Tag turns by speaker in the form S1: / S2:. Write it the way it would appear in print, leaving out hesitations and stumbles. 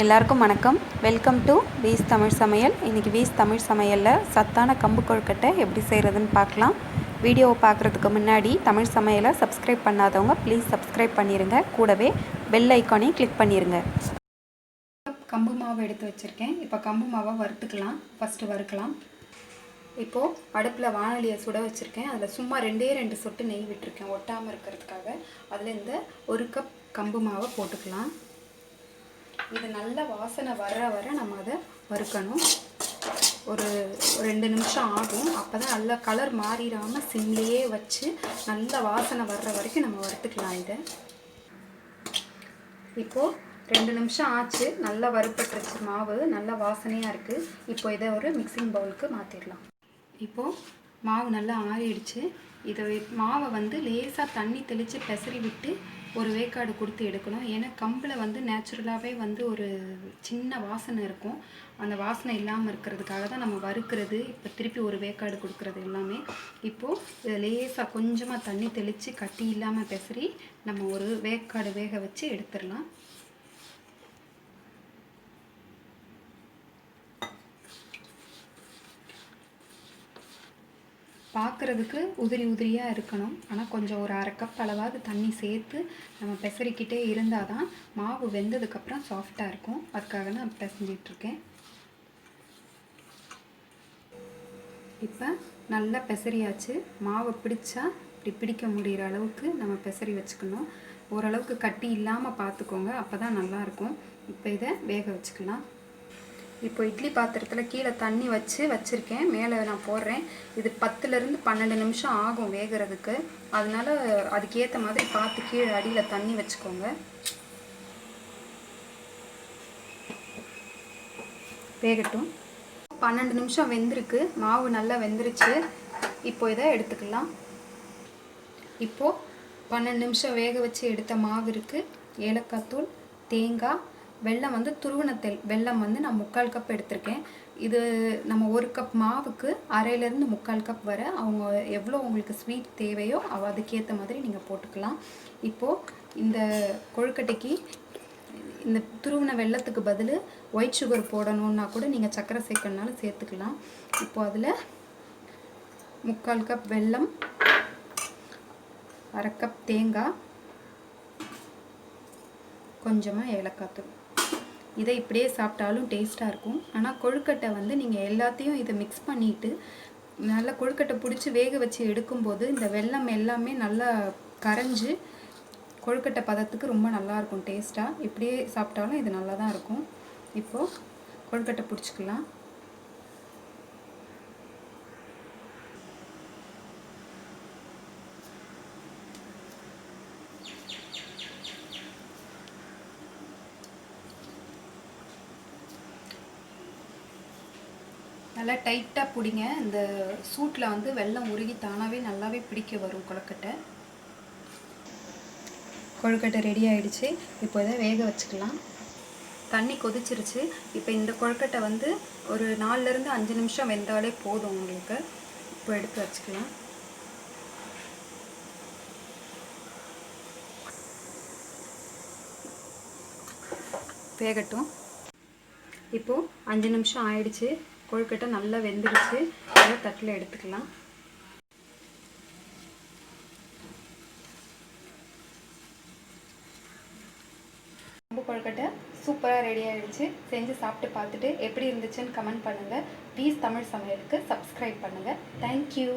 S1: எல்லாருக்கும் வணக்கம். Welcome to views Tamil சமையல். இன்றைக்கி வீஸ் தமிழ் சமையலில் சத்தான கம்பு கொழுக்கட்டை எப்படி செய்கிறதுன்னு பார்க்கலாம். வீடியோவை பார்க்குறதுக்கு முன்னாடி தமிழ் சமையலை சப்ஸ்கிரைப் பண்ணாதவங்க ப்ளீஸ் சப்ஸ்கிரைப் பண்ணிடுங்க. கூடவே பெல் ஐக்கானையும் கிளிக் பண்ணிடுங்க. கம்பு மாவு எடுத்து வச்சுருக்கேன். இப்போ கம்பு மாவை வறுத்துக்கலாம். ஃபஸ்ட்டு வறுக்கலாம். இப்போது அடுப்பில் வானலியை சுட வச்சுருக்கேன். அதில் சும்மா ரெண்டு சொட்டு நெய் விட்டுருக்கேன் ஒட்டாமல் இருக்கிறதுக்காக. அதில் இந்த 1 கப் கம்பு மாவை போட்டுக்கலாம். இது நல்ல வாசனை வர நம்ம அதை வறுக்கணும். ஒரு 2 நிமிஷம் ஆகும். அப்போ தான் நல்ல கலர் மாறிடாமல் சிம்லேயே வச்சு நல்ல வாசனை வர்ற வரைக்கும் நம்ம வறுத்துக்கலாம். இதை இப்போது 2 நிமிஷம் ஆச்சு. நல்லா வறுப்பட்டுருச்சு. மாவு நல்லா வாசனையாக இருக்குது. இப்போ இதை ஒரு மிக்சிங் பவுலுக்கு மாற்றிடலாம். இப்போது மாவு நல்லா ஆறிடுச்சு. இதை மாவை வந்து லேசாக தண்ணி தெளித்து பெசரி விட்டு ஒரு வேக்காடு கொடுத்து எடுக்கணும். ஏன்னா கம்பில் வந்து நேச்சுரலாகவே வந்து ஒரு சின்ன வாசனை இருக்கும். அந்த வாசனை இல்லாமல் இருக்கிறதுக்காக தான் நம்ம வறுக்கிறது. இப்போ திருப்பி ஒரு வேக்காடு கொடுக்குறது எல்லாமே. இப்போது இதை லேசாக கொஞ்சமாக தண்ணி தெளித்து கட்டி இல்லாமல் பெசரி நம்ம ஒரு வேக்காடு வேக வச்சு எடுத்துடலாம். பார்க்குறதுக்கு உதிரியாக இருக்கணும். ஆனால் கொஞ்சம் ஒரு 1/2 கப் அளவாவது தண்ணி சேர்த்து நம்ம பெசரிக்கிட்டே இருந்தால் தான் மாவு வெந்ததுக்கப்புறம் சாஃப்டாக இருக்கும். அதுக்காக நான் பிசைஞ்சிட்ருக்கேன். இப்போ நல்லா பெசரியாச்சு. மாவை பிடிச்சா இப்படி பிடிக்க முடிகிற அளவுக்கு நம்ம பெசரி வச்சுக்கணும். ஓரளவுக்கு கட்டி இல்லாமல் பார்த்துக்கோங்க. அப்போ தான் நல்லாயிருக்கும். இப்போ இதை வேக வச்சுக்கலாம். இப்போ இட்லி பாத்திரத்தில் கீழே தண்ணி வச்சுருக்கேன். மேலே நான் போடுறேன். இது 10லேருந்து 12 நிமிஷம் ஆகும் வேகிறதுக்கு. அதனால அதுக்கேற்ற மாதிரி பார்த்து கீழே அடியில் தண்ணி வச்சுக்கோங்க. வேகட்டும். 12 நிமிஷம் வெந்திருக்கு. மாவு நல்லா வெந்துருச்சு. இப்போ இதை எடுத்துக்கலாம். இப்போது 12 நிமிஷம் வேக வச்சு எடுத்த மாவு இருக்குது. ஏலக்காய் தூள், தேங்காய், வெல்லம் வந்து துருவனத்தெல் வெல்லம் வந்து நான் 3/4 கப் எடுத்திருக்கேன். இது நம்ம 1 கப் மாவுக்கு 1/2லேருந்து 3/4 கப் வர அவங்க எவ்வளோ உங்களுக்கு ஸ்வீட் தேவையோ அதுக்கேற்ற மாதிரி நீங்கள் போட்டுக்கலாம். இப்போது இந்த கொழுக்கட்டைக்கு இந்த துருவன வெல்லத்துக்கு பதில் ஒயிட் சுகர் போடணுன்னா கூட நீங்கள் சர்க்கரை சேர்க்கணுனாலும் சேர்த்துக்கலாம். இப்போது அதில் 3/4 கப் வெல்லம், 1/2 கப் தேங்காய், கொஞ்சமாக ஏலக்காய் தூள். இதை இப்படியே சாப்பிட்டாலும் டேஸ்ட்டாக இருக்கும். ஆனால் கொழுக்கட்டை வந்து நீங்கள் எல்லாத்தையும் இதை மிக்ஸ் பண்ணிவிட்டு நல்லா கொழுக்கட்டை பிடிச்சி வேக வச்சு எடுக்கும்போது இந்த வெல்லம் எல்லாமே நல்லா கரைஞ்சி கொழுக்கட்டை பதத்துக்கு ரொம்ப நல்லாயிருக்கும் டேஸ்ட்டாக. இப்படியே சாப்பிட்டாலும் இது நல்லா தான் இருக்கும். இப்போது கொழுக்கட்டை பிடிச்சிக்கலாம். நல்லா டைட்டாக பிடிங்க. இந்த சூட்டில் வந்து வெல்லம் உருகி தானாகவே நல்லாவே பிடிக்க வரும் கொழுக்கட்டை. கொழுக்கட்டை ரெடி ஆகிடுச்சு. இப்போ இதை வேக வச்சுக்கலாம். தண்ணி கொதிச்சிருச்சு. இப்போ இந்த கொழுக்கட்டை வந்து ஒரு 4லேருந்து 5 நிமிஷம் வெந்தாலே போதும் உங்களுக்கு. இப்போ எடுத்து வச்சுக்கலாம். வேகட்டும். இப்போது 5 நிமிஷம் ஆயிடுச்சு. கொழுக்கட்டை நல்லா வெந்துடுச்சு. அதை தட்டில் எடுத்துக்கலாம். கம்பு கொழுக்கட்டை சூப்பராக ரெடி ஆகிடுச்சு. செஞ்சு சாப்பிட்டு பார்த்துட்டு எப்படி இருந்துச்சுன்னு கமெண்ட் பண்ணுங்கள். ப்ளீஸ் தமிழ் சமையலுக்கு சப்ஸ்கிரைப் பண்ணுங்கள். தேங்க்யூ.